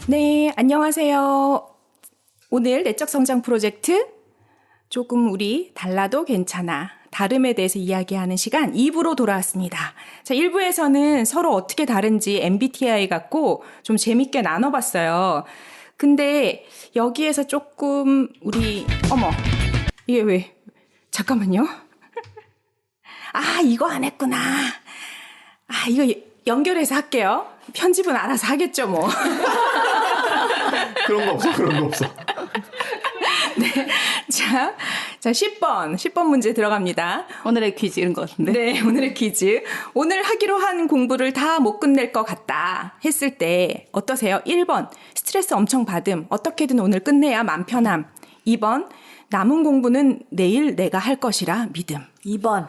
네, 안녕하세요. 오늘 내적 성장 프로젝트 조금 우리 달라도 괜찮아. 다름에 대해서 이야기하는 시간 2부로 돌아왔습니다. 자, 1부에서는 서로 어떻게 다른지 MBTI 갖고 좀 재밌게 나눠봤어요. 근데 여기에서 조금 어머, 이게 왜, 잠깐만요. 아, 이거 안 했구나. 아, 이거 연결해서 할게요. 편집은 알아서 하겠죠, 뭐. 그런 거 없어. 네. 자, 10번 문제 들어갑니다. 오늘의 퀴즈 이런 것 같은데. 네, 오늘의 퀴즈. 오늘 하기로 한 공부를 다 못 끝낼 것 같다 했을 때 어떠세요? 1번, 스트레스 엄청 받음. 어떻게든 오늘 끝내야 맘 편함. 2번, 남은 공부는 내일 내가 할 것이라 믿음. 2번.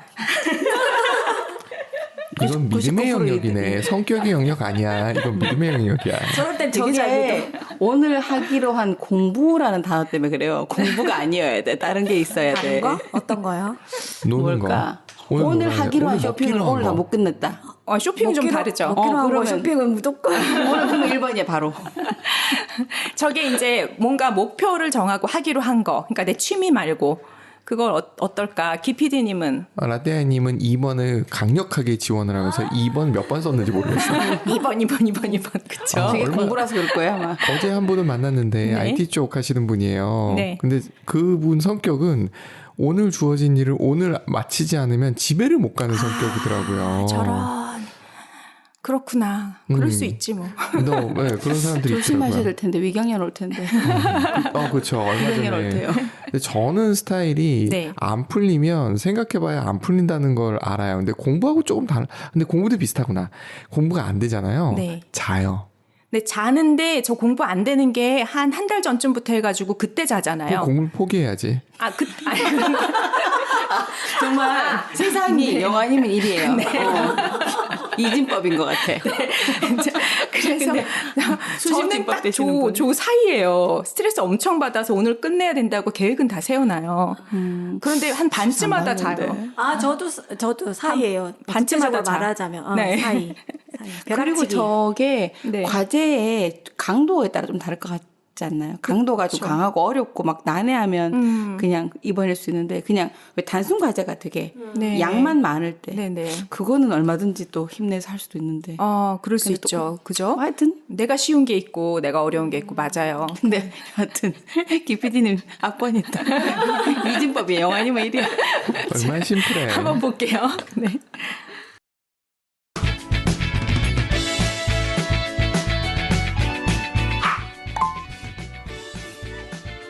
이건 믿음의 영역이네. 성격의 영역 아니야. 이건 믿음의 영역이야. 저럴 땐 되게 잘 믿어. 오늘 하기로 한 공부라는 단어 때문에 그래요. 공부가 아니어야 돼. 다른 게 있어야 돼. 다른 거? 어떤 거요? 노는 뭘까? 거. 오늘 하기로 한 오늘 쇼핑을 먹기로 한 오늘 다 거. 못 끝냈다. 쇼핑 좀 다르죠. 먹기로 하고 그러면- 쇼핑은 무조건. 오늘 그러면 1번이야 바로. 저게 이제 뭔가 목표를 정하고 하기로 한 거. 그러니까 내 취미 말고. 그걸 어떨까? 기피디님은? 라떼아님은 2번을 강력하게 지원을 하면서 2번 몇 번 썼는지 모르겠어요. 2번. 그쵸? 아, 되게 얼마나- 공부라서 그럴 거야 아마. 어제 한 분을 만났는데 네. IT 쪽 하시는 분이에요. 네. 근데 그분 성격은 오늘 주어진 일을 오늘 마치지 않으면 집에를 못 가는 성격이더라고요. 저런. 그렇구나. 그럴 수 있지 뭐. 네, 그런 사람들이 조심하셔야 있더라고요. 될 텐데 위경련 올 텐데. 그렇죠. 얼마 위경련 올 전에. 테요. 근데 저는 스타일이 네. 안 풀리면 생각해봐야 안 풀린다는 걸 알아요. 근데 공부하고 조금 달라. 근데 공부도 비슷하구나. 공부가 안 되잖아요. 네. 자요. 근데 자는데 저 공부 안 되는 게 한 달 전쯤부터 해가지고 그때 자잖아요. 그럼 공부를 포기해야지. 정말 세상이 영화님은 일이에요. 이진법인 것 같아. 그래서 저는 수십진법 딱 되시는 분. 조 사이예요. 스트레스 엄청 받아서 오늘 끝내야 된다고 계획은 다 세워놔요. 그런데 한 반쯤마다 자요. 봤는데. 아, 저도 사이예요. 반쯤마다 구체적으로 자. 말하자면. 네. 사이. 그리고 벼락치기. 저게 네. 과제의 강도에 따라 좀 다를 것 같지 않나요? 강도가 좀 강하고 어렵고 막 난해하면 그냥 입원할 수 있는데 그냥 왜 단순 과제가 되게 네. 양만 많을 때 네네. 그거는 얼마든지 또 힘내서 할 수도 있는데 그럴 수 근데 또 있죠. 그죠? 하여튼 내가 쉬운 게 있고 내가 어려운 게 있고 맞아요. 근데 하여튼 기피디님 악번이다. 이진법이 영화님은 이래요. 얼마나 심플해. 한번 볼게요. 네.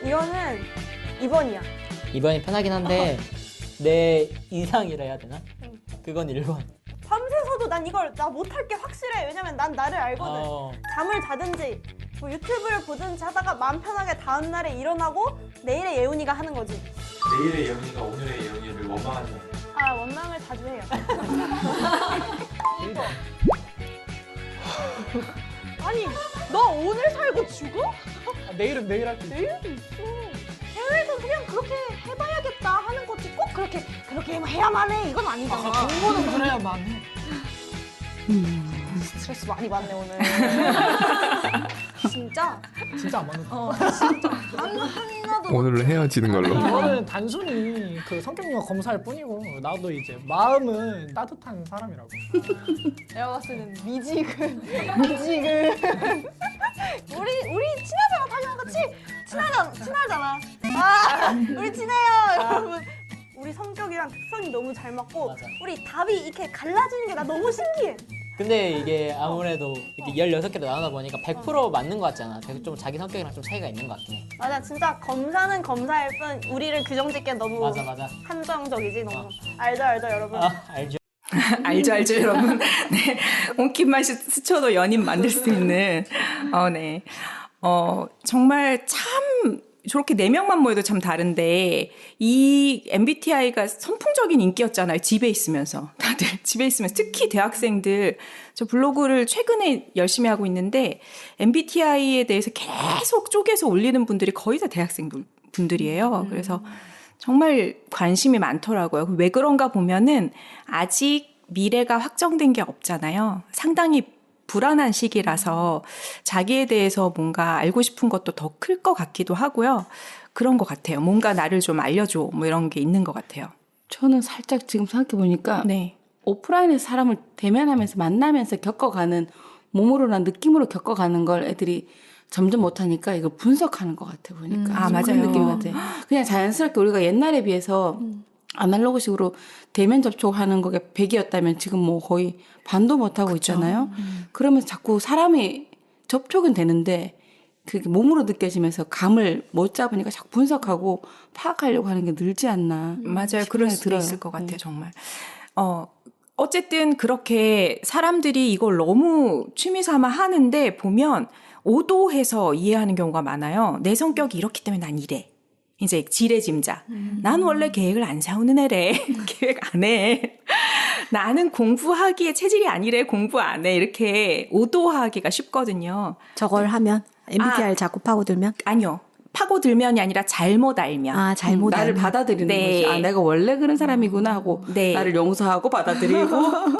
이거는 2번이야. 2번이 편하긴 한데 내 이상이라 해야 되나? 그건 1번. 밤새서도 난 이걸 나 못할 게 확실해. 왜냐면 난 나를 알거든. 잠을 자든지 뭐 유튜브를 보든지 하다가 마음 편하게 다음 날에 일어나고 내일의 예훈이가 하는 거지. 내일의 예언이가 오늘의 예언이를 원망하는 거예요. 아, 원망을 자주 해요. 아니, 너 오늘 살고 죽어? 내일은 내일 할 수 있어. 내일도 있어. 해외에서 그냥 그렇게 해봐야겠다 하는 거지. 꼭 그렇게 해야만 해. 이건 아니잖아. 공부는 그래야만 해. 스트레스 많이 받네 오늘. 진짜? 진짜 안 맞는 거. 하나도 오늘은 헤어지는 걸로. 이거는 단순히 그 성격력 검사일 뿐이고 나도 이제 마음은 따뜻한 사람이라고. 내가 봤을 때는 미지근. 우리 친하잖아, 당연 같이 친하잖아. 아, 우리 친해요, 여러분. 우리 성격이랑 특성이 너무 잘 맞고 맞아. 우리 답이 이렇게 갈라지는 게 나 너무 신기해. 근데 이게 아무래도 이렇게 16개로 나누다 보니까 100% 맞는 것 같지 않아? 좀 자기 성격이랑 좀 차이가 있는 것 같긴 해. 맞아, 진짜 검사는 검사일 뿐 우리를 규정짓기엔 너무 맞아. 한정적이지 너무. 알죠, 여러분. 알죠. 알죠, 여러분. 네. 온kit만 스쳐도 연인 만들 수 있는. 네. 정말 참, 저렇게 4명만 모여도 참 다른데, 이 MBTI가 선풍적인 인기였잖아요. 집에 있으면서. 다들 집에 있으면서. 특히 대학생들. 저 블로그를 최근에 열심히 하고 있는데, MBTI에 대해서 계속 쪼개서 올리는 분들이 거의 다 대학생 분들이에요. 그래서 정말 관심이 많더라고요. 왜 그런가 보면은 아직 미래가 확정된 게 없잖아요. 상당히 불안한 시기라서 자기에 대해서 뭔가 알고 싶은 것도 더 클 것 같기도 하고요. 그런 것 같아요. 뭔가 나를 좀 알려줘. 뭐 이런 게 있는 것 같아요. 저는 살짝 지금 생각해 보니까 네. 오프라인에서 사람을 대면하면서 만나면서 겪어가는 몸으로나 느낌으로 겪어가는 걸 애들이 점점 못하니까 이걸 분석하는 것 같아 보니까. 아, 좀 맞아요. 그런 느낌 같아. 그냥 자연스럽게 우리가 옛날에 비해서 아날로그식으로 대면 접촉하는 거가 100이었다면 지금 뭐 거의 반도 못하고 있잖아요. 그러면서 자꾸 사람이 접촉은 되는데 그게 몸으로 느껴지면서 감을 못 잡으니까 자꾸 분석하고 파악하려고 하는 게 늘지 않나. 맞아요. 싶은 그럴 생각이 수도 들어요. 있을 것 같아요. 네. 정말. 어쨌든 그렇게 사람들이 이걸 너무 취미 삼아 하는데 보면 오도해서 이해하는 경우가 많아요. 내 성격이 이렇기 때문에 난 이래. 이제 지레짐작. 난 원래 계획을 안 세우는 애래. 계획 안 해. 나는 공부하기에 체질이 아니래. 공부 안 해. 이렇게 오도하기가 쉽거든요. 저걸 하면 MBTI를 자꾸 파고들면 아니요. 파고들면이 아니라 잘못 알면. 잘못 나를 알면. 받아들이는 네. 거지. 아, 내가 원래 그런 사람이구나 하고 네. 나를 용서하고 받아들이고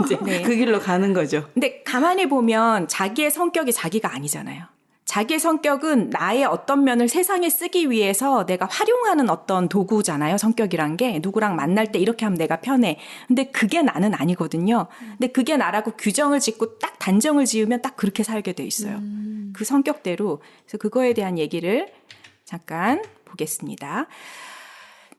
이제 네. 그 길로 가는 거죠. 근데 가만히 보면 자기의 성격이 자기가 아니잖아요. 자기의 성격은 나의 어떤 면을 세상에 쓰기 위해서 내가 활용하는 어떤 도구잖아요. 성격이란 게 누구랑 만날 때 이렇게 하면 내가 편해. 근데 그게 나는 아니거든요. 근데 그게 나라고 규정을 짓고 딱 단정을 지으면 딱 그렇게 살게 돼 있어요. 그 성격대로. 그래서 그거에 대한 얘기를 잠깐 보겠습니다.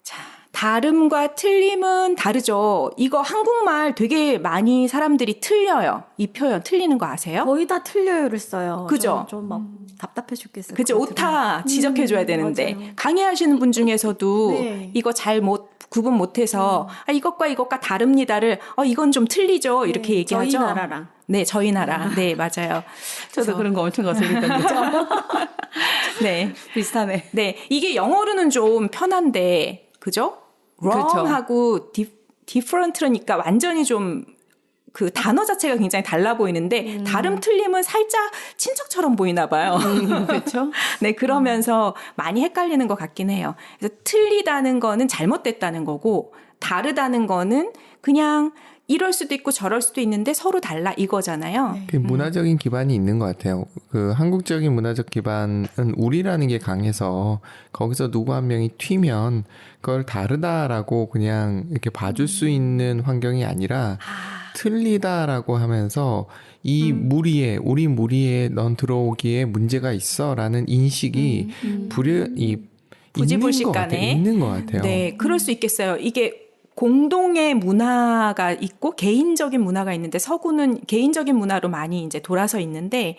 자, 다름과 틀림은 다르죠. 이거 한국말 되게 많이 사람들이 틀려요. 이 표현 틀리는 거 아세요? 거의 다 틀려요를 써요. 그죠? 좀 막 답답해 죽겠어요. 그죠? 그거 들으면. 오타 지적해줘야 되는데 맞아요. 강의하시는 분 중에서도 네. 이거 잘 구분 못해서 이것과 이것과 다릅니다를 이건 좀 틀리죠. 이렇게 얘기하죠. 저희 나라랑. 네, 저희 나라. 네, 맞아요. 저도 그래서- 그런 거 엄청 거슬리던 거죠. 네, 비슷하네. 네, 이게 영어로는 좀 편한데, 그죠? 그렇죠. wrong하고 different니까 완전히 좀 그 단어 자체가 굉장히 달라 보이는데 다름 틀림은 살짝 친척처럼 보이나 봐요. 그렇죠. 네, 그러면서 많이 헷갈리는 것 같긴 해요. 그래서 틀리다는 거는 잘못됐다는 거고 다르다는 거는 그냥 이럴 수도 있고 저럴 수도 있는데 서로 달라 이거잖아요. 그 문화적인 기반이 있는 것 같아요. 그 한국적인 문화적 기반은 우리라는 게 강해서 거기서 누구 한 명이 튀면 그걸 다르다라고 그냥 이렇게 봐줄 수 있는 환경이 아니라 틀리다라고 하면서 이 무리에 우리 무리에 넌 들어오기에 문제가 있어라는 인식이 부지불식간에 있는 것 같아요. 네, 그럴 수 있겠어요. 이게 공동의 문화가 있고 개인적인 문화가 있는데 서구는 개인적인 문화로 많이 이제 돌아서 있는데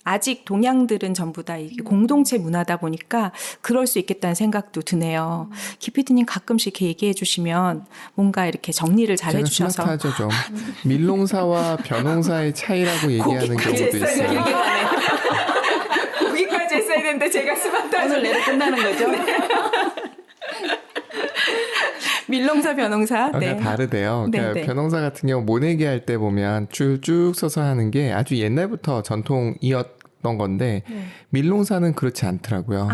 아직 동양들은 전부 다 이게 공동체 문화다 보니까 그럴 수 있겠다는 생각도 드네요. 기피디님 가끔씩 이렇게 얘기해 주시면 뭔가 이렇게 정리를 잘 제가 해주셔서 스마트하죠 좀. 밀농사와 변농사의 차이라고 얘기하는 거기까지 경우도 했어야 있어요. 되는데 거기까지 했어야 되는데 제가 스마트하죠. 오늘 내로 끝나는 거죠. 밀농사 변농사. 그러니까 네. 다르대요. 그러니까 네, 네. 변호사 같은 경우 모내기 할 때 보면 쭉 서서 하는 게 아주 옛날부터 전통이었던 건데 밀농사는 그렇지 않더라고요.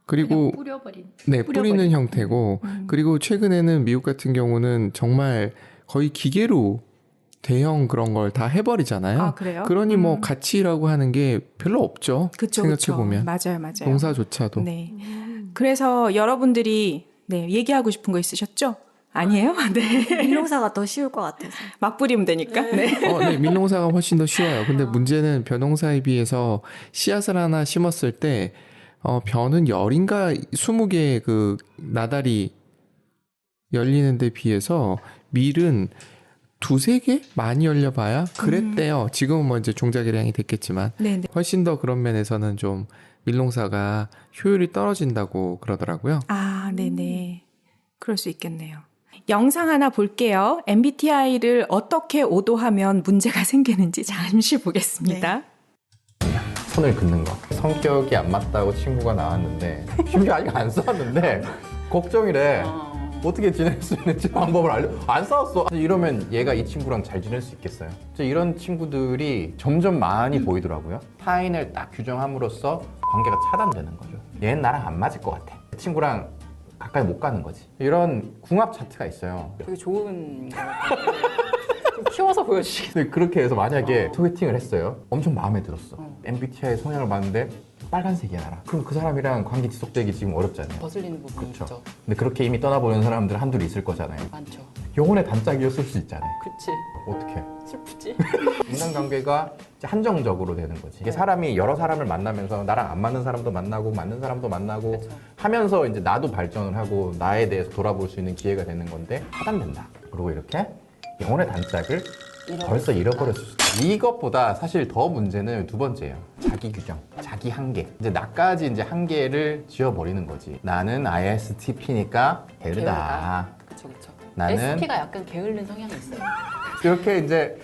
그리고 뿌려버린. 네, 뿌리는 형태고 그리고 최근에는 미국 같은 경우는 정말 거의 기계로 대형 그런 걸 다 해버리잖아요. 아, 그래요? 그러니 뭐 같이 일하고 하는 게 별로 없죠. 그쵸, 생각해 그쵸. 보면 맞아요. 농사조차도. 네. 그래서 여러분들이 네, 얘기하고 싶은 거 있으셨죠? 아니에요? 네. 밀농사가 더 쉬울 것 같아서. 막 뿌리면 되니까. 네. 네, 밀농사가 훨씬 더 쉬워요. 근데 문제는 변농사에 비해서 씨앗을 하나 심었을 때 벼는 10인가 20개 그 나달이 열리는 데 비해서 밀은 2-3개 많이 열려봐야 그랬대요. 지금은 뭐 이제 종자개량이 됐겠지만 네, 네. 훨씬 더 그런 면에서는 좀 밀농사가 효율이 떨어진다고 그러더라고요. 아, 네네. 그럴 수 있겠네요. 영상 하나 볼게요. MBTI를 어떻게 오도하면 문제가 생기는지 잠시 보겠습니다. 손을 긋는 거. 성격이 안 맞다고 친구가 나왔는데 심지어 아직 안 싸웠는데 걱정이래. 어떻게 지낼 수 있는지 방법을 안 싸웠어. 이러면 얘가 이 친구랑 잘 지낼 수 있겠어요. 이런 친구들이 점점 많이 보이더라고요. 타인을 딱 규정함으로써 관계가 차단되는 거죠. 얘는 나랑 안 맞을 것 같아. 친구랑 가까이 못 가는 거지. 이런 궁합 차트가 있어요. 되게 좋은 쉬워서 보여주시겠어요? 근데 그렇게 해서 만약에 소개팅을 했어요. 엄청 마음에 들었어. MBTI 성향을 봤는데 빨간색이야 나랑. 그럼 그 사람이랑 관계 지속되기 지금 어렵잖아요. 거슬리는 부분 그렇죠. 있죠. 근데 그렇게 이미 떠나보는 사람들 한둘 있을 거잖아요. 많죠. 영혼의 단짝이었을 수 있잖아요. 그치. 어떻게? 슬프지? 인간관계가 이제 한정적으로 되는 거지. 이게 사람이 여러 사람을 만나면서 나랑 안 맞는 사람도 만나고 맞는 사람도 만나고 그쵸. 하면서 이제 나도 발전을 하고 나에 대해서 돌아볼 수 있는 기회가 되는 건데 차단된다. 그리고 이렇게 영혼의 단짝을 벌써 잃어버렸을 수 있다. 이것보다 사실 더 문제는 두 번째예요. 자기 규정, 자기 한계. 이제 나까지 이제 한계를 지어버리는 거지. 나는 ISTP니까 게으르다. 그쵸, 그쵸. 나는- ST가 약간 게을른 성향이 있어요. 이렇게 이제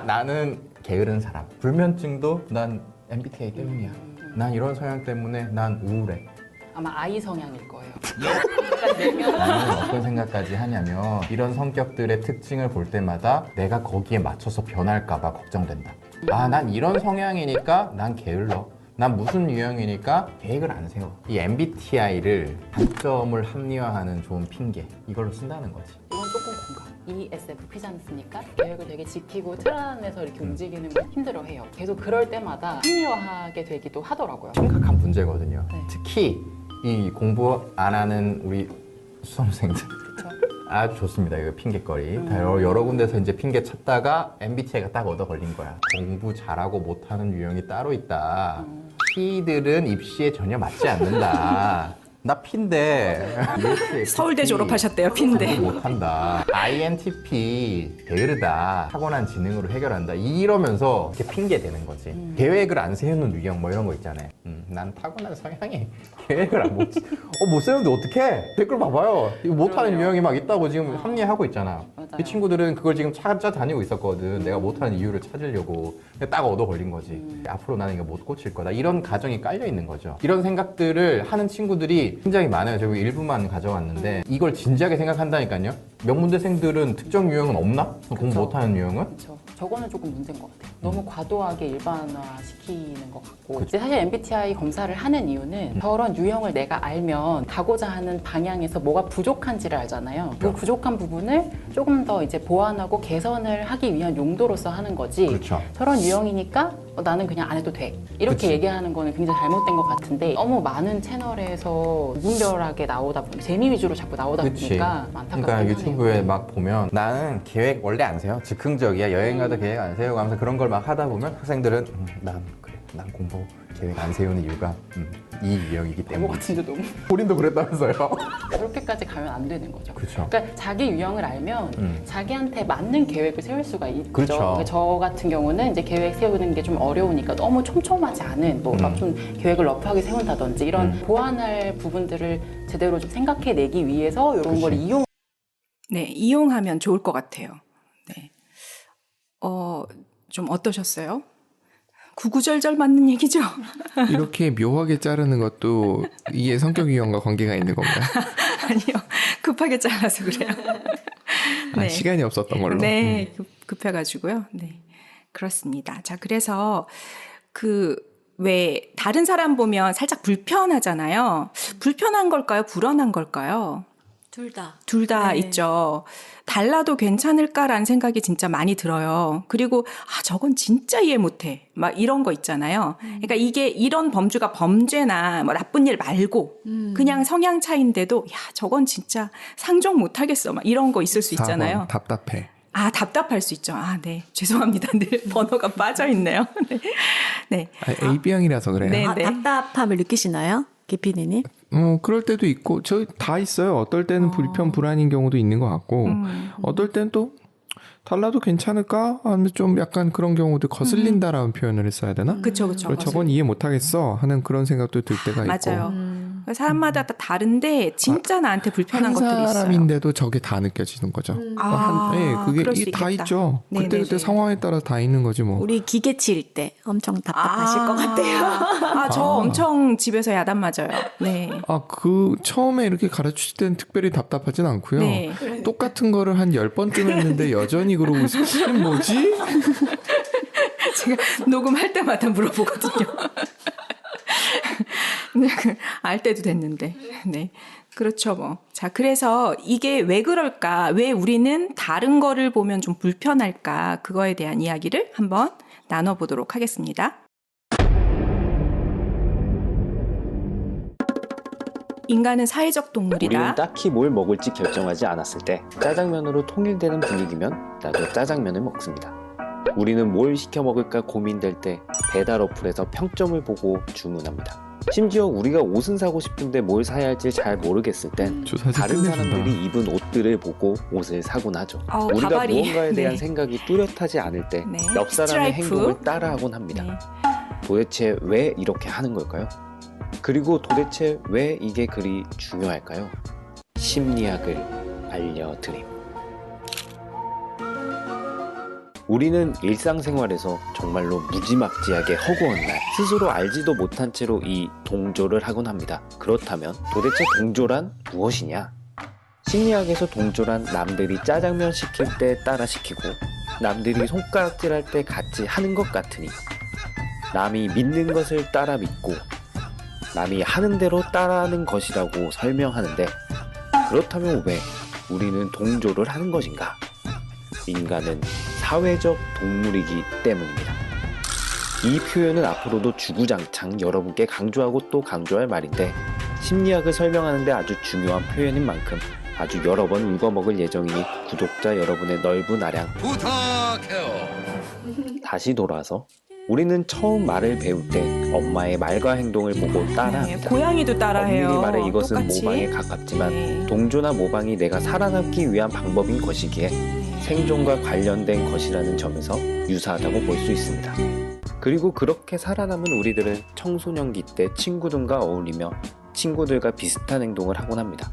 나는 게으른 사람. 불면증도 난 MBTI 때문이야. 난 이런 성향 때문에 난 우울해. 아마 I 성향일 거예요. 약간 내면 나는 어떤 생각까지 하냐면 이런 성격들의 특징을 볼 때마다 내가 거기에 맞춰서 변할까봐 걱정된다. 난 이런 성향이니까 난 게을러. 난 무슨 유형이니까 계획을 안 세워. 이 MBTI를 단점을 합리화하는 좋은 핑계. 이걸로 쓴다는 거지. 이건 조금 공감. ESFP지 않습니까? 계획을 되게 지키고 틀 안에서 이렇게 움직이는 걸 힘들어해요. 계속 그럴 때마다 합리화하게 되기도 하더라고요. 심각한 문제거든요. 네. 특히 이 공부 안 하는 우리 수험생들. 그렇죠. 아주 좋습니다. 이거 핑계거리. 다 여러 군데서 이제 핑계 찾다가 MBTI가 딱 얻어 걸린 거야. 공부 잘하고 못하는 유형이 따로 있다. P들은 입시에 전혀 맞지 않는다. 나 P인데 서울대 졸업하셨대요, P인데. 못한다. INTP 게으르다. 타고난 지능으로 해결한다. 이러면서 이렇게 핑계 대는 거지. 계획을 안 세우는 유형 뭐 이런 거 있잖아요. 난 타고난 성향이 계획을 못 세우는데 어떡해? 댓글 봐봐요. 이거 못하는 그러네요. 유형이 막 있다고 지금 합리화하고 있잖아. 맞아요. 이 친구들은 그걸 지금 찾아다니고 있었거든. 내가 못하는 이유를 찾으려고. 근데 딱 얻어 걸린 거지. 앞으로 나는 이거 못 고칠 거다. 이런 가정이 깔려 있는 거죠. 이런 생각들을 하는 친구들이 굉장히 많아요. 제가 일부만 가져왔는데 이걸 진지하게 생각한다니까요. 명문대생들은 특정 유형은 없나? 공부 그쵸. 못하는 유형은? 그렇죠. 저거는 조금 문제인 것 같아요. 너무 과도하게 일반화시키는 것 같고 이제 사실 MBTI 검사를 하는 이유는 저런 유형을 내가 알면 가고자 하는 방향에서 뭐가 부족한지를 알잖아요. 그 부족한 부분을 조금 더 이제 보완하고 개선을 하기 위한 용도로서 하는 거지. 그렇죠. 저런 유형이니까 나는 그냥 안 해도 돼. 이렇게 그치. 얘기하는 거는 굉장히 잘못된 것 같은데 너무 많은 채널에서 무분별하게 나오다 보니까 재미 위주로 자꾸 나오다 그치. 보니까 안타깝긴 그러니까 하네요. 유튜브에 막 보면 나는 계획 원래 안 세워. 즉흥적이야. 여행 가도 계획 안 세우고 하면서 그런 걸 막 하다 보면 학생들은 난 그래. 난 공부 계획 안 세우는 이유가 이 유형이기 바보 때문에. 같은데 너무 본인도 그랬다면서요. 그렇게까지 가면 안 되는 거죠. 그렇죠. 그러니까 자기 유형을 알면 자기한테 맞는 계획을 세울 수가 있죠. 그렇죠. 그러니까 저 같은 경우는 이제 계획 세우는 게 좀 어려우니까 너무 촘촘하지 않은 뭐 막 좀 계획을 러프하게 세운다든지 이런 보완할 부분들을 제대로 좀 생각해내기 위해서 이런 걸 이용. 네, 이용하면 좋을 것 같아요. 네. 좀 어떠셨어요? 구구절절 맞는 얘기죠? 이렇게 묘하게 자르는 것도 이게 성격 유형과 관계가 있는 건가요? 아니요. 급하게 잘라서 그래요. 네. 시간이 없었던 걸로. 네, 급해가지고요. 네. 그렇습니다. 자, 그래서 왜 다른 사람 보면 살짝 불편하잖아요. 불편한 걸까요? 불안한 걸까요? 둘 다. 둘 다 네. 있죠. 달라도 괜찮을까라는 생각이 진짜 많이 들어요. 그리고 저건 진짜 이해 못해. 막 이런 거 있잖아요. 그러니까 이게 이런 범주가 범죄나 뭐 나쁜 일 말고 그냥 성향 차이인데도 저건 진짜 상종 못하겠어. 막 이런 거 있을 수 4번, 있잖아요. 답답해. 답답할 수 있죠. 네. 죄송합니다. 늘 번호가 빠져 있네요. 네. 네. AB형이라서 그래요. 네. 답답함을 느끼시나요? 기피디님? 그럴 때도 있고, 저 다 있어요. 어떨 때는 불편인 경우도 있는 것 같고, 어떨 때는 또 달라도 괜찮을까? 하면 좀 약간 그런 경우도 거슬린다라는 표현을 했어야 되나? 그쵸, 그쵸. 저건 이해 못하겠어 하는 그런 생각도 들 때가 있고. 맞아요. 사람마다 다 다른데 진짜 나한테 불편한 것들이 있어요. 한 사람인데도 저게 다 느껴지는 거죠. 그게 그럴 수 이게 다 있겠다. 있죠. 네네네. 그때 상황에 따라 다 있는 거지 뭐. 우리 기계치일 때 엄청 답답하실 것 같아요. 저 엄청 집에서 야단 맞아요. 네. 처음에 이렇게 가르치실 때는 특별히 답답하진 않고요. 네. 똑같은 거를 한 10번쯤 했는데 여전히 그러고 있어요. 이게 뭐지? 제가 녹음할 때마다 물어보거든요. 알 때도 됐는데. 네. 그렇죠, 뭐. 자, 그래서 이게 왜 그럴까? 왜 우리는 다른 거를 보면 좀 불편할까? 그거에 대한 이야기를 한번 나눠보도록 하겠습니다. 인간은 사회적 동물이다. 우리는 딱히 뭘 먹을지 결정하지 않았을 때 짜장면으로 통일되는 분위기면 나도 짜장면을 먹습니다. 우리는 뭘 시켜 먹을까 고민될 때 배달 어플에서 평점을 보고 주문합니다. 심지어 우리가 옷은 사고 싶은데 뭘 사야 할지 잘 모르겠을 땐 주사지 다른 끝내준다. 사람들이 입은 옷들을 보고 옷을 사곤 하죠. 우리가 가발이. 무언가에 대한 네. 생각이 뚜렷하지 않을 때 네. 옆 사람의 스트라이프. 행동을 따라하곤 합니다. 네. 도대체 왜 이렇게 하는 걸까요? 그리고 도대체 왜 이게 그리 중요할까요? 심리학을 알려드림. 우리는 일상생활에서 정말로 무지막지하게 허구한 날, 스스로 알지도 못한 채로 이 동조를 하곤 합니다. 그렇다면 도대체 동조란 무엇이냐? 심리학에서 동조란 남들이 짜장면 시킬 때 따라 시키고 남들이 손가락질할 때 같이 하는 것 같으니 남이 믿는 것을 따라 믿고 남이 하는 대로 따라하는 것이라고 설명하는데, 그렇다면 왜 우리는 동조를 하는 것인가? 인간은 사회적 동물이기 때문입니다. 이 표현은 앞으로도 주구장창 여러분께 강조하고 또 강조할 말인데, 심리학을 설명하는데 아주 중요한 표현인 만큼 아주 여러 번 울거먹을 예정이니 구독자 여러분의 넓은 아량 부탁해요. 다시 돌아와서 우리는 처음 말을 배울 때 엄마의 말과 행동을 보고 네, 따라합니다. 고양이도 따라해요. 엄밀히 말해 이것은 똑같이. 모방에 가깝지만 네. 동조나 모방이 내가 살아남기 위한 방법인 것이기에 생존과 관련된 것이라는 점에서 유사하다고 볼 수 있습니다. 그리고 그렇게 살아남은 우리들은 청소년기 때 친구들과 어울리며 친구들과 비슷한 행동을 하곤 합니다.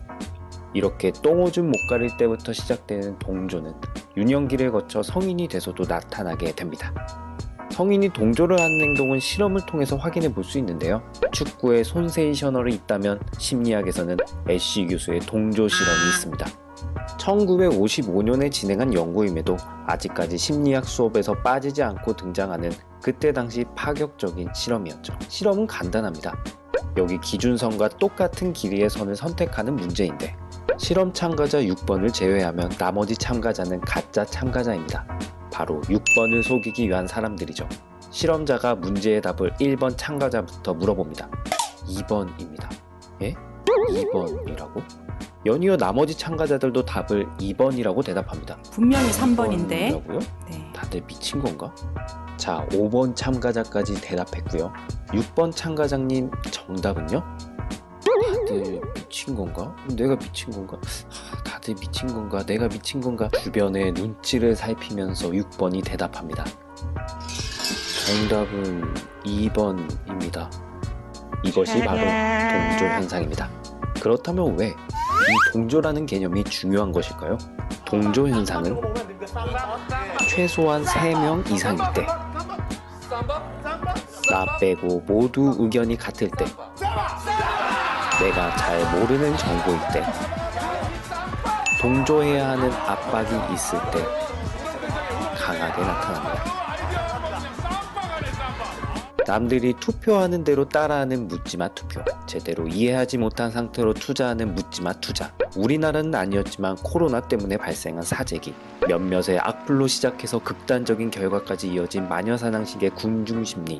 이렇게 똥오줌 못 가릴 때부터 시작되는 동조는 유년기를 거쳐 성인이 돼서도 나타나게 됩니다. 성인이 동조를 하는 행동은 실험을 통해서 확인해 볼 수 있는데요. 축구에 손세이셔널이 있다면 심리학에서는 애쉬 교수의 동조 실험이 있습니다. 1955년에 진행한 연구임에도 아직까지 심리학 수업에서 빠지지 않고 등장하는 그때 당시 파격적인 실험이었죠. 실험은 간단합니다. 여기 기준선과 똑같은 길이의 선을 선택하는 문제인데, 실험 참가자 6번을 제외하면 나머지 참가자는 가짜 참가자입니다. 바로 6번을 속이기 위한 사람들이죠. 실험자가 문제의 답을 1번 참가자부터 물어봅니다. 2번입니다. 예? 2번이라고? 연이어 나머지 참가자들도 답을 2번이라고 대답합니다. 분명히 3번인데. 2번이라고요? 네. 다들 미친 건가? 자, 5번 참가자까지 대답했고요. 6번 참가자님 정답은요? 다들 미친 건가? 내가 미친 건가? 다들 미친 건가? 내가 미친 건가? 주변의 눈치를 살피면서 6번이 대답합니다. 정답은 2번입니다. 이것이 바로 동조 현상입니다. 그렇다면 왜 이 동조라는 개념이 중요한 것일까요? 동조 현상은 최소한 3명 이상일 때, 나 빼고 모두 의견이 같을 때, 내가 잘 모르는 정보일 때, 동조해야 하는 압박이 있을 때 강하게 나타납니다. 남들이 투표하는 대로 따라하는 묻지마 투표, 제대로 이해하지 못한 상태로 투자하는 묻지마 투자, 우리나라는 아니었지만 코로나 때문에 발생한 사재기, 몇몇의 악플로 시작해서 극단적인 결과까지 이어진 마녀사냥식의 군중심리,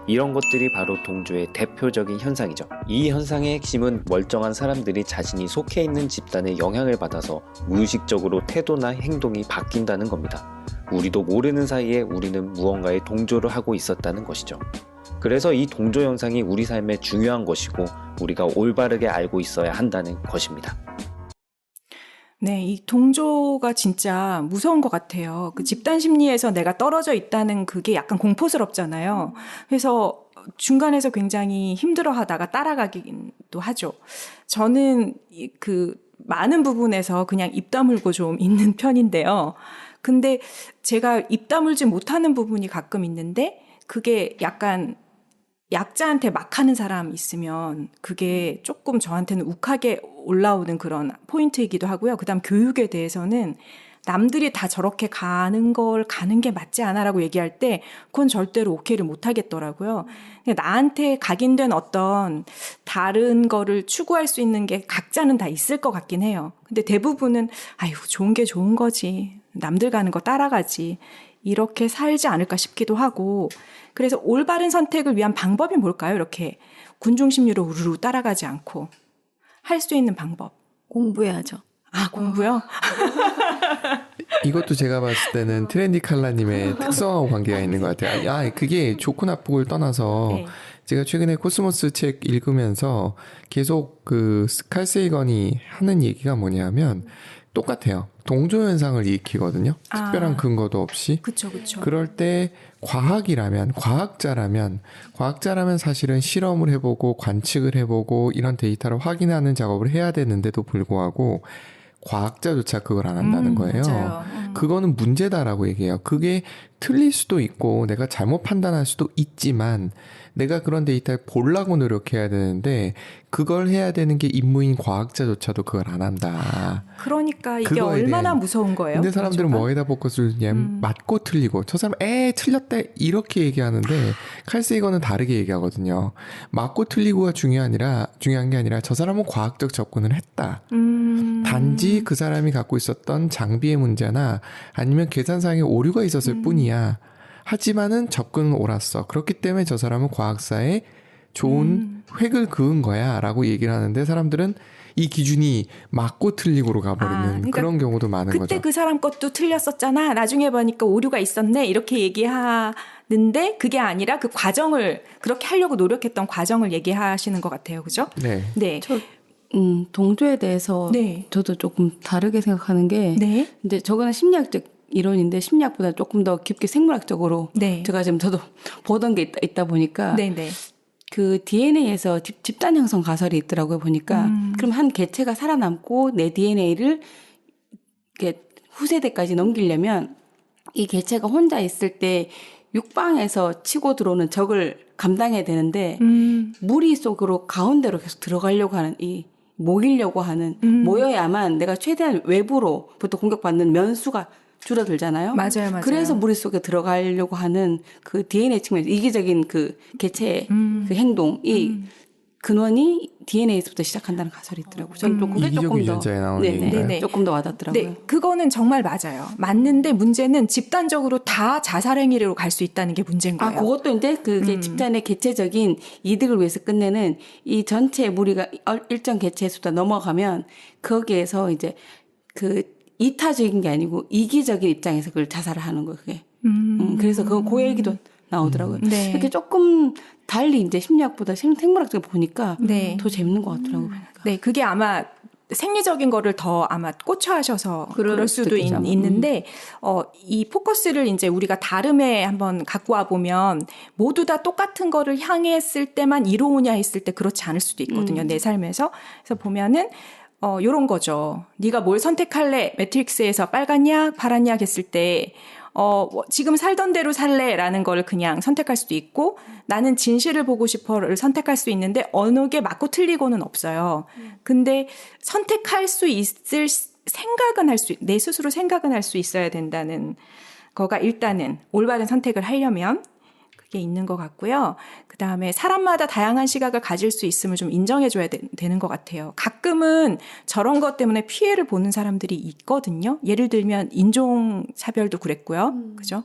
이런 것들이 바로 동조의 대표적인 현상이죠. 이 현상의 핵심은 멀쩡한 사람들이 자신이 속해 있는 집단의 영향을 받아서 무의식적으로 태도나 행동이 바뀐다는 겁니다. 우리도 모르는 사이에 우리는 무언가에 동조를 하고 있었다는 것이죠. 그래서 이 동조 현상이 우리 삶에 중요한 것이고 우리가 올바르게 알고 있어야 한다는 것입니다. 네, 이 동조가 진짜 무서운 것 같아요. 그 집단 심리에서 내가 떨어져 있다는 그게 약간 공포스럽잖아요. 그래서 중간에서 굉장히 힘들어 하다가 따라가기도 하죠. 저는 그 많은 부분에서 그냥 입 다물고 좀 있는 편인데요. 근데 제가 입 다물지 못하는 부분이 가끔 있는데 그게 약간 약자한테 막 하는 사람 있으면 그게 조금 저한테는 욱하게 올라오는 그런 포인트이기도 하고요. 그다음 교육에 대해서는 남들이 다 저렇게 가는 게 맞지 않아라고 얘기할 때 그건 절대로 오케이를 못 하겠더라고요. 나한테 각인된 어떤 다른 거를 추구할 수 있는 게 각자는 다 있을 것 같긴 해요. 근데 대부분은 아유, 좋은 게 좋은 거지. 남들 가는 거 따라가지. 이렇게 살지 않을까 싶기도 하고. 그래서 올바른 선택을 위한 방법이 뭘까요? 이렇게 군중심리로 우르르 따라가지 않고 할 수 있는 방법. 공부해야죠. 아, 공부요? 이것도 제가 봤을 때는 트렌디 칼라님의 특성하고 관계가 있는 것 같아요. 그게 좋고 나쁘고를 떠나서 네. 제가 최근에 코스모스 책 읽으면서 계속 칼 세이건이 하는 얘기가 뭐냐면 똑같아요. 동조현상을 일으키거든요. 특별한 근거도 없이. 그쵸. 그럴 때 과학자라면 사실은 실험을 해보고 관측을 해보고 이런 데이터를 확인하는 작업을 해야 되는데도 불구하고 과학자조차 그걸 안 한다는 거예요. 맞아요. 그거는 문제다라고 얘기해요. 그게 틀릴 수도 있고 내가 잘못 판단할 수도 있지만 내가 그런 데이터를 보려고 노력해야 되는데 그걸 해야 되는 게 임무인 과학자조차도 그걸 안 한다. 그러니까 이게 그거에 얼마나 대한- 무서운 거예요? 근데 사람들은 그렇죠? 뭐에다 포커스를 두냐면 맞고 틀리고 저 사람 틀렸다 이렇게 얘기하는데 칼 세이건은 다르게 얘기하거든요. 맞고 틀리고가 중요한 게 아니라 저 사람은 과학적 접근을 했다. 단지 그 사람이 갖고 있었던 장비의 문제나 아니면 계산상의 오류가 있었을 뿐이야. 하지만은 접근은 옳았어. 그렇기 때문에 저 사람은 과학사에 좋은 획을 그은 거야 라고 얘기를 하는데 사람들은 이 기준이 맞고 틀리고로 가버리는 그러니까 그런 경우도 많은 그때 거죠. 그 사람 것도 틀렸었잖아. 나중에 보니까 오류가 있었네. 이렇게 얘기하는데 그게 아니라 그 과정을 그렇게 하려고 노력했던 과정을 얘기하시는 것 같아요. 그죠? 네. 네. 동조에 대해서 네. 저도 조금 다르게 생각하는 게 네. 이제 저거는 심리학적 이론인데 심리학보다 조금 더 깊게 생물학적으로 네. 제가 지금 저도 보던 게 있다 보니까 네. 그 DNA에서 집단 형성 가설이 있더라고요 보니까 그럼 한 개체가 살아남고 내 DNA를 이렇게 후세대까지 넘기려면 이 개체가 혼자 있을 때 육방에서 치고 들어오는 적을 감당해야 되는데 무리 속으로 가운데로 계속 들어가려고 하는 모이려고 하는 모여야만 내가 최대한 외부로부터 공격받는 면수가 줄어들잖아요. 맞아요. 그래서 무리 속에 들어가려고 하는 그 DNA 측면에서 이기적인 그 개체의 그 행동이 근원이 DNA에서부터 시작한다는 가설이 있더라고요. 저는 좀 그게 이기적 조금 더 유전자에 나오는 네네. 얘기인가요? 네네. 조금 더 와닿더라고요. 네, 그거는 정말 맞아요. 맞는데 문제는 집단적으로 다 자살행위로 갈 수 있다는 게 문제인 거예요. 그것도 이제 그게 집단의 개체적인 이득을 위해서 끝내는 이 전체 무리가 일정 개체 수다 넘어가면 거기에서 이제 그 이타적인 게 아니고 이기적인 입장에서 그걸 자살을 하는 거예요. 그게. 그래서 그 얘기도 나오더라고요. 네. 이렇게 조금 달리 이제 심리학보다 생물학적으로 보니까 네. 더 재밌는 것 같더라고요. 보니까. 네, 그게 아마 생리적인 거를 더 아마 꽂혀 하셔서 그럴 수도 수도 있겠죠. 있는데, 이 포커스를 이제 우리가 다름에 한번 갖고 와 보면 모두 다 똑같은 거를 향했을 때만 이로우냐 했을 때 그렇지 않을 수도 있거든요. 내 삶에서. 그래서 보면은, 요런 거죠. 네가 뭘 선택할래? 매트릭스에서 빨간 약, 파란 약 했을 때, 지금 살던 대로 살래라는 걸 그냥 선택할 수도 있고 나는 진실을 보고 싶어를 선택할 수 있는데 어느 게 맞고 틀리고는 없어요. 근데 선택할 수 있을 생각은 내 스스로 생각은 할 수 있어야 된다는 거가 일단은 올바른 선택을 하려면 그게 있는 것 같고요. 그다음에 사람마다 다양한 시각을 가질 수 있음을 좀 인정해줘야 되는 것 같아요. 가끔은 저런 것 때문에 피해를 보는 사람들이 있거든요. 예를 들면 인종차별도 그랬고요. 그죠?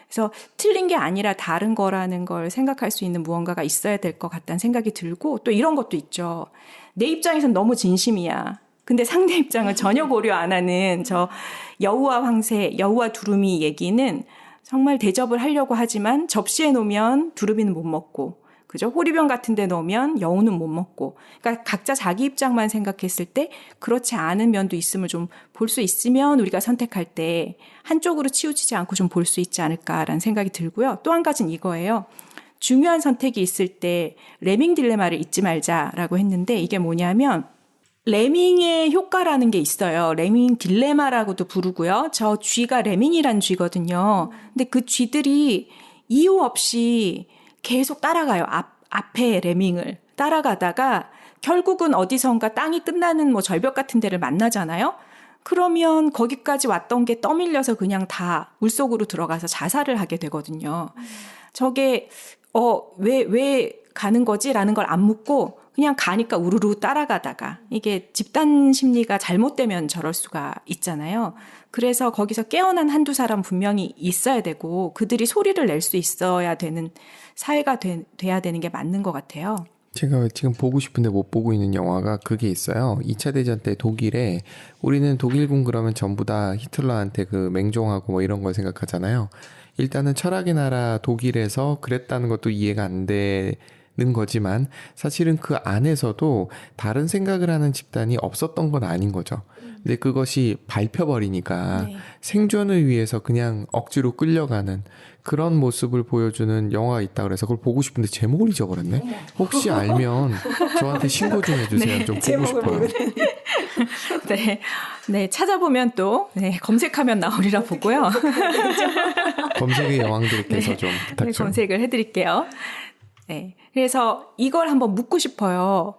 그래서 틀린 게 아니라 다른 거라는 걸 생각할 수 있는 무언가가 있어야 될 것 같다는 생각이 들고 또 이런 것도 있죠. 내 입장에선 너무 진심이야. 근데 상대 입장을 전혀 고려 안 하는 저 여우와 황새, 여우와 두루미 얘기는 정말 대접을 하려고 하지만 접시에 놓으면 두루미는 못 먹고, 그죠? 호리병 같은 데 넣으면 여우는 못 먹고. 그러니까 각자 자기 입장만 생각했을 때 그렇지 않은 면도 있음을 좀 볼 수 있으면 우리가 선택할 때 한쪽으로 치우치지 않고 좀 볼 수 있지 않을까라는 생각이 들고요. 또 한 가지는 이거예요. 중요한 선택이 있을 때 레밍 딜레마를 잊지 말자라고 했는데 이게 뭐냐면 레밍의 효과라는 게 있어요. 레밍 딜레마라고도 부르고요. 저 쥐가 레밍이란 쥐거든요. 근데 그 쥐들이 이유 없이 계속 따라가요. 앞에 레밍을 따라가다가 결국은 어디선가 땅이 끝나는 뭐 절벽 같은 데를 만나잖아요. 그러면 거기까지 왔던 게 떠밀려서 그냥 다 물속으로 들어가서 자살을 하게 되거든요. 저게 왜 가는 거지라는 걸 안 묻고 그냥 가니까 우르르 따라가다가 이게 집단 심리가 잘못되면 저럴 수가 있잖아요. 그래서 거기서 깨어난 한두 사람 분명히 있어야 되고 그들이 소리를 낼 수 있어야 되는 사회가 돼야 되는 게 맞는 것 같아요. 제가 지금 보고 싶은데 못 보고 있는 영화가 그게 있어요. 2차 대전 때 독일에 우리는 독일군 그러면 전부 다 히틀러한테 그 맹종하고 뭐 이런 걸 생각하잖아요. 일단은 철학의 나라 독일에서 그랬다는 것도 이해가 안 되는 거지만 사실은 그 안에서도 다른 생각을 하는 집단이 없었던 건 아닌 거죠. 근데 그것이 밟혀버리니까 네. 생존을 위해서 그냥 억지로 끌려가는 그런 모습을 보여주는 영화가 있다 그래서 그걸 보고 싶은데 제목을 잊어버렸네. 혹시 알면 저한테 신고 좀 해주세요. 네, 좀 보고 제목을 싶어요. 네, 네 찾아보면 또 검색하면 나오리라 보고요. 검색의 여왕들께서 좀 부탁 네, 좀. 검색을 해드릴게요. 네, 그래서 이걸 한번 묻고 싶어요.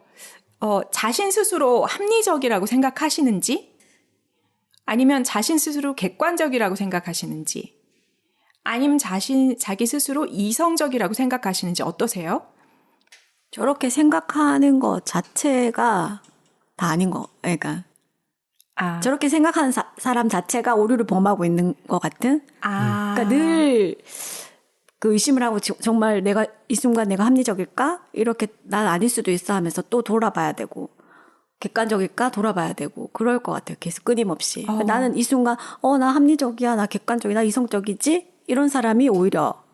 자신 스스로 합리적이라고 생각하시는지, 아니면 자신 스스로 객관적이라고 생각하시는지, 아니면 자기 스스로 이성적이라고 생각하시는지 어떠세요? 저렇게 생각하는 것 자체가 다 아닌 거. 그러니까 저렇게 생각하는 사람 자체가 오류를 범하고 있는 것 같은. 그러니까 늘 그 의심을 하고 정말 내가 이 순간 내가 합리적일까? 이렇게 난 아닐 수도 있어 하면서 또 돌아봐야 되고 객관적일까? 돌아봐야 되고 그럴 것 같아요. 계속 끊임없이. 나는 이 순간 나 합리적이야, 나 객관적이야, 나 이성적이지? 이런 사람이 오히려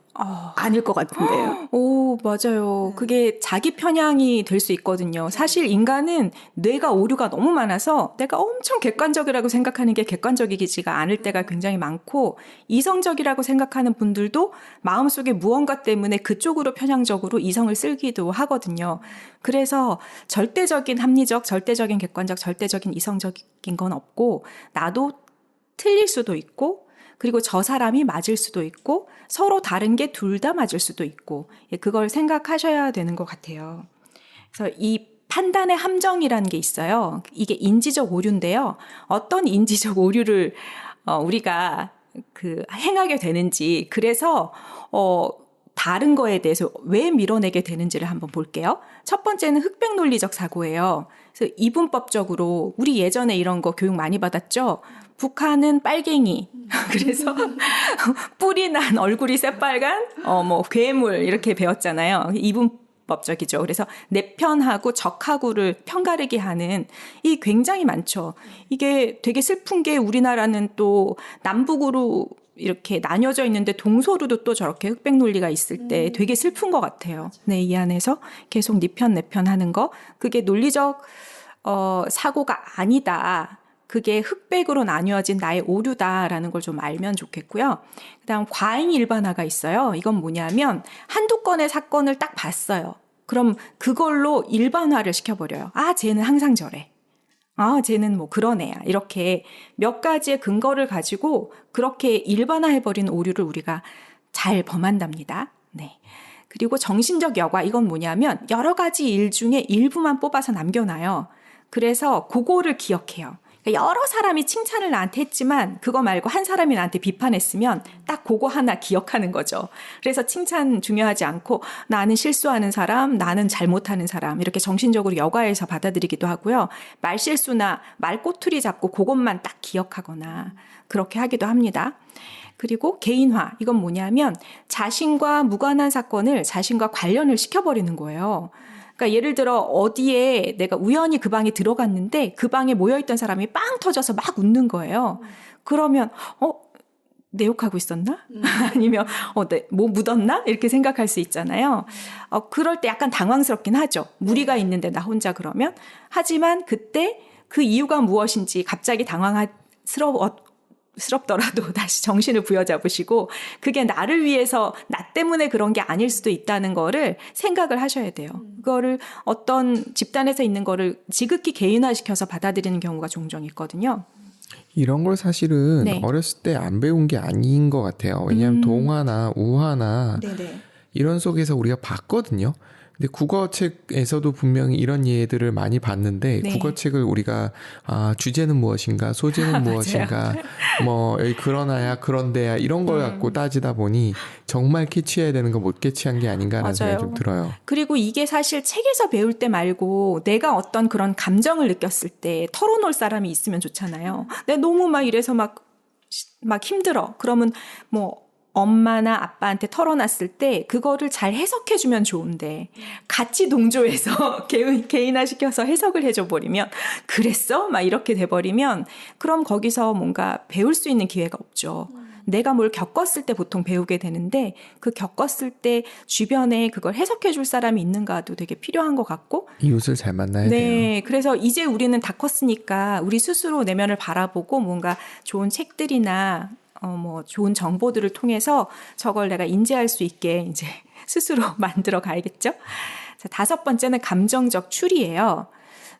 아닐 것 같은데요. 오, 맞아요. 그게 자기 편향이 될 수 있거든요. 사실 인간은 뇌가 오류가 너무 많아서 내가 엄청 객관적이라고 생각하는 게 객관적이지가 않을 때가 굉장히 많고, 이성적이라고 생각하는 분들도 마음속에 무언가 때문에 그쪽으로 편향적으로 이성을 쓰기도 하거든요. 그래서 절대적인 합리적, 절대적인 객관적, 절대적인 이성적인 건 없고, 나도 틀릴 수도 있고, 그리고 저 사람이 맞을 수도 있고 서로 다른 게 둘 다 맞을 수도 있고, 그걸 생각하셔야 되는 것 같아요. 그래서 이 판단의 함정이라는 게 있어요. 이게 인지적 오류인데요. 어떤 인지적 오류를 우리가 행하게 되는지, 그래서 다른 거에 대해서 왜 밀어내게 되는지를 한번 볼게요. 첫 번째는 흑백 논리적 사고예요. 그래서 이분법적으로 우리 예전에 이런 거 교육 많이 받았죠. 북한은 빨갱이. 그래서 뿔이 난 얼굴이 새빨간 괴물 이렇게 배웠잖아요. 이분법적이죠. 그래서 내 편하고 적하고를 편가르게 하는 이 굉장히 많죠. 이게 되게 슬픈 게 우리나라는 또 남북으로 이렇게 나뉘어져 있는데 동서로도 또 저렇게 흑백 논리가 있을 때 되게 슬픈 것 같아요. 네, 이 안에서 계속 네 편, 내 편 하는 거. 그게 논리적 사고가 아니다. 그게 흑백으로 나뉘어진 나의 오류다라는 걸 좀 알면 좋겠고요. 그다음 과잉 일반화가 있어요. 이건 뭐냐면 한두 건의 사건을 딱 봤어요. 그럼 그걸로 일반화를 시켜버려요. 쟤는 항상 저래. 쟤는 뭐 그런 애야. 이렇게 몇 가지의 근거를 가지고 그렇게 일반화해버리는 오류를 우리가 잘 범한답니다. 네. 그리고 정신적 여과, 이건 뭐냐면 여러 가지 일 중에 일부만 뽑아서 남겨놔요. 그래서 그거를 기억해요. 여러 사람이 칭찬을 나한테 했지만 그거 말고 한 사람이 나한테 비판했으면 딱 그거 하나 기억하는 거죠. 그래서 칭찬 중요하지 않고 나는 실수하는 사람, 나는 잘못하는 사람, 이렇게 정신적으로 여과해서 받아들이기도 하고요. 말실수나 말꼬투리 잡고 그것만 딱 기억하거나 그렇게 하기도 합니다. 그리고 개인화, 이건 뭐냐면 자신과 무관한 사건을 자신과 관련을 시켜버리는 거예요. 그러니까 예를 들어 어디에 내가 우연히 그 방에 들어갔는데 그 방에 모여있던 사람이 빵 터져서 막 웃는 거예요. 그러면 내 욕하고 있었나? 아니면 뭐 묻었나? 이렇게 생각할 수 있잖아요. 그럴 때 약간 당황스럽긴 하죠. 무리가 있는데 나 혼자 그러면. 하지만 그때 그 이유가 무엇인지 갑자기 당황스럽더라도 다시 정신을 부여잡으시고 그게 나를 위해서 나 때문에 그런 게 아닐 수도 있다는 거를 생각을 하셔야 돼요. 그거를 어떤 집단에서 있는 거를 지극히 개인화시켜서 받아들이는 경우가 종종 있거든요. 이런 걸 사실은 네. 어렸을 때 안 배운 게 아닌 것 같아요. 왜냐하면 동화나 우화나 네네. 이런 속에서 우리가 봤거든요. 근데 국어책에서도 분명히 이런 예들을 많이 봤는데 네. 국어책을 우리가 주제는 무엇인가, 소재는 무엇인가, 뭐 여기 그러나야 그런데야 이런 걸 갖고 따지다 보니 정말 캐치해야 되는 거 못 캐치한 게 아닌가라는 생각이 좀 들어요. 그리고 이게 사실 책에서 배울 때 말고 내가 어떤 그런 감정을 느꼈을 때 털어놓을 사람이 있으면 좋잖아요. 내가 너무 막 이래서 막 힘들어. 그러면 뭐 엄마나 아빠한테 털어놨을 때 그거를 잘 해석해주면 좋은데 같이 동조해서 개인화시켜서 해석을 해줘버리면 그랬어? 막 이렇게 돼버리면 그럼 거기서 뭔가 배울 수 있는 기회가 없죠. 내가 뭘 겪었을 때 보통 배우게 되는데 그 겪었을 때 주변에 그걸 해석해줄 사람이 있는가도 되게 필요한 것 같고 이웃을 잘 만나야 네, 돼요. 그래서 이제 우리는 다 컸으니까 우리 스스로 내면을 바라보고 뭔가 좋은 책들이나 뭐 좋은 정보들을 통해서 저걸 내가 인지할 수 있게 이제 스스로 만들어 가야겠죠. 자, 5번째는 감정적 추리예요.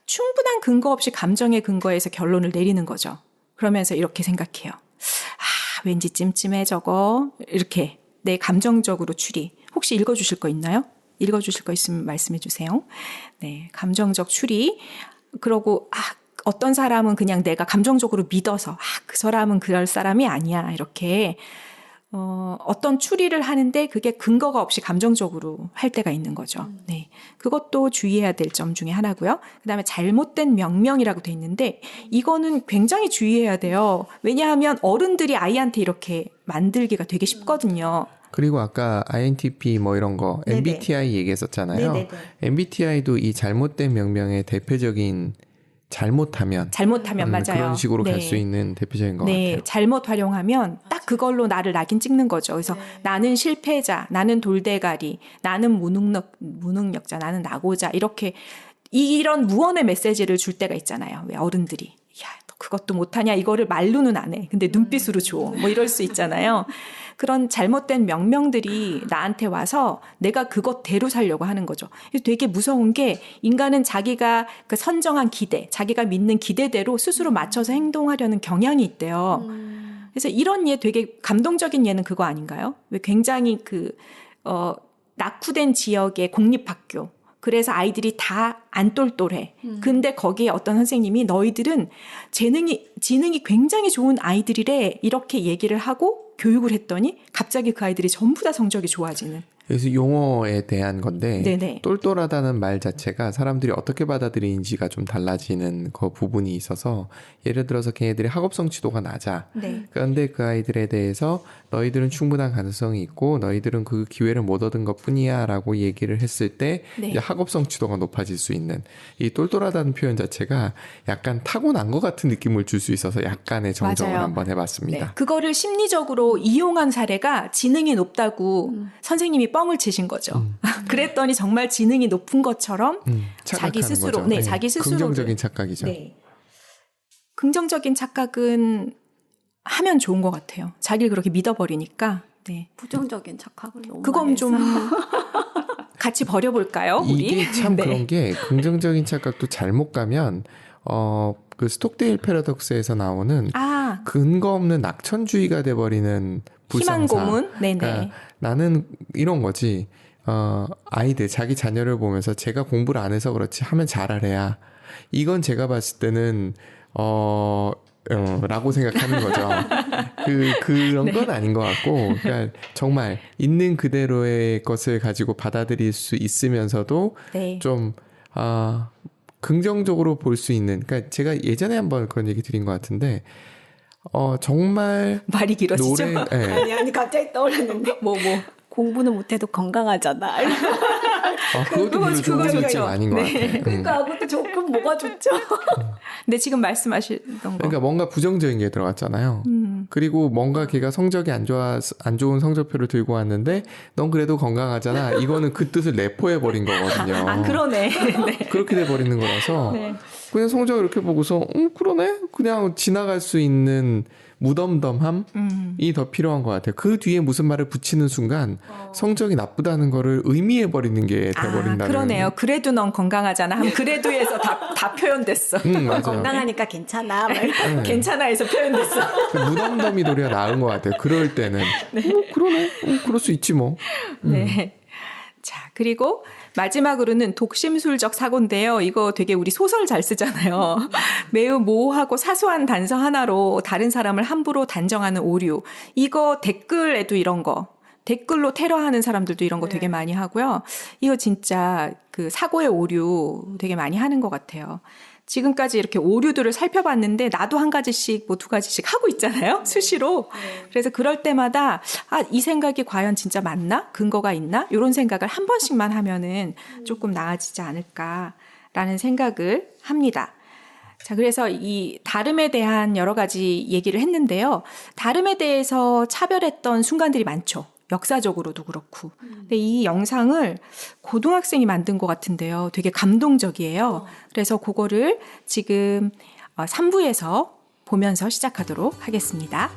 충분한 근거 없이 감정의 근거에서 결론을 내리는 거죠. 그러면서 이렇게 생각해요. 왠지 찜찜해 저거. 이렇게 내 감정적으로 추리. 혹시 읽어주실 거 있나요? 읽어주실 거 있으면 말씀해 주세요. 네, 감정적 추리. 그러고 어떤 사람은 그냥 내가 감정적으로 믿어서 그 사람은 그럴 사람이 아니야 이렇게 어떤 추리를 하는데 그게 근거가 없이 감정적으로 할 때가 있는 거죠. 네, 그것도 주의해야 될 점 중에 하나고요. 그다음에 잘못된 명명이라고 돼 있는데 이거는 굉장히 주의해야 돼요. 왜냐하면 어른들이 아이한테 이렇게 만들기가 되게 쉽거든요. 그리고 아까 INTP 뭐 이런 거 네네. MBTI 얘기했었잖아요. 네네네. MBTI도 이 잘못된 명명의 대표적인 잘못하면 맞아요. 그런 식으로 네. 갈 수 있는 대표적인 것 네, 같아요. 잘못 활용하면 딱 그걸로 나를 낙인 찍는 거죠. 그래서 나는 실패자, 나는 돌대가리, 나는 무능력자, 나는 낙오자 이렇게 이런 무언의 메시지를 줄 때가 있잖아요. 왜 어른들이 야, 너 그것도 못하냐 이거를 말로는 안 해. 근데 눈빛으로 줘. 뭐 이럴 수 있잖아요. 그런 잘못된 명명들이 나한테 와서 내가 그것대로 살려고 하는 거죠. 되게 무서운 게 인간은 자기가 그 선정한 기대, 자기가 믿는 기대대로 스스로 맞춰서 행동하려는 경향이 있대요. 그래서 이런 예 되게 감동적인 예는 그거 아닌가요? 왜 굉장히 낙후된 지역의 공립학교. 그래서 아이들이 다 안 똘똘해. 근데 거기에 어떤 선생님이 너희들은 지능이 굉장히 좋은 아이들이래. 이렇게 얘기를 하고 교육을 했더니 갑자기 그 아이들이 전부 다 성적이 좋아지는. 그래서 용어에 대한 건데 네네. 똘똘하다는 말 자체가 사람들이 어떻게 받아들이는지가 좀 달라지는 그 부분이 있어서 예를 들어서 걔네들이 학업 성취도가 낮아. 네. 그런데 그 아이들에 대해서 너희들은 충분한 가능성이 있고 너희들은 그 기회를 못 얻은 것뿐이야 라고 얘기를 했을 때 네. 이제 학업 성취도가 높아질 수 있는 이 똘똘하다는 표현 자체가 약간 타고난 것 같은 느낌을 줄 수 있어서 약간의 정정을 맞아요. 한번 해봤습니다. 네. 그거를 심리적으로 이용한 사례가 지능이 높다고 선생님이 뻥을 치신 거죠. 그랬더니 정말 지능이 높은 것처럼 자기 착각하는 스스로, 거죠. 네, 자기 스스로 긍정적인 착각이죠. 네. 긍정적인 착각은 하면 좋은 것 같아요. 자기를 그렇게 믿어버리니까. 네. 부정적인 착각을 너무 그건 많이 좀 했어요. 같이 버려볼까요? 우리? 이게 참 네. 그런 게 긍정적인 착각도 잘못 가면 그 스톡데일 패러독스에서 나오는 근거 없는 낙천주의가 돼버리는 불상사. 희망 고문. 네네. 그러니까 나는 이런 거지. 아이들 자기 자녀를 보면서 제가 공부를 안 해서 그렇지 하면 잘하래야. 이건 제가 봤을 때는 라고 생각하는 거죠. 그런 건 아닌 것 같고, 그러니까 정말 있는 그대로의 것을 가지고 받아들일 수 있으면서도 네. 좀, 긍정적으로 볼 수 있는, 그러니까 제가 예전에 한번 그런 얘기 드린 것 같은데, 정말. 말이 길어지죠? 노래, 네. 아니 갑자기 떠올랐는데 뭐. 공부는 못해도 건강하잖아. 그것도 별로 좋은 실제가 아닌 것 같아요. 그러니까 그것도 조금 뭐가 좋죠. 근데 지금 말씀하시던 거. 그러니까 뭔가 부정적인 게 들어갔잖아요. 그리고 뭔가 걔가 성적이 안 좋은 성적표를 들고 왔는데 넌 그래도 건강하잖아. 이거는 그 뜻을 내포해버린 거거든요. 그러네. 네. 그렇게 돼버리는 거라서 네. 그냥 성적을 이렇게 보고서 그러네? 그냥 지나갈 수 있는 무덤덤함이 더 필요한 것 같아요. 그 뒤에 무슨 말을 붙이는 순간 성적이 나쁘다는 거를 의미해버리는 게 돼버린다는. 그러네요. 그래도 넌 건강하잖아. 하면 그래도에서 다 표현됐어. 맞아요. 건강하니까 괜찮아. 네. 괜찮아에서 표현됐어. 그 무덤덤이 도리어 나은 것 같아요. 그럴 때는. 그러네. 그럴 수 있지 뭐. 네. 자, 그리고 마지막으로는 독심술적 사고인데요. 이거 되게 우리 소설 잘 쓰잖아요. 매우 모호하고 사소한 단서 하나로 다른 사람을 함부로 단정하는 오류. 이거 댓글에도 이런 거. 댓글로 테러하는 사람들도 이런 거 되게 많이 하고요. 이거 진짜 그 사고의 오류 되게 많이 하는 것 같아요. 지금까지 이렇게 오류들을 살펴봤는데 나도 한 가지씩 뭐 두 가지씩 하고 있잖아요. 수시로. 그래서 그럴 때마다 이 생각이 과연 진짜 맞나? 근거가 있나? 이런 생각을 한 번씩만 하면은 조금 나아지지 않을까라는 생각을 합니다. 자, 그래서 이 다름에 대한 여러 가지 얘기를 했는데요. 다름에 대해서 차별했던 순간들이 많죠. 역사적으로도 그렇고. 근데 이 영상을 고등학생이 만든 것 같은데요. 되게 감동적이에요. 그래서 그거를 지금 3부에서 보면서 시작하도록 하겠습니다.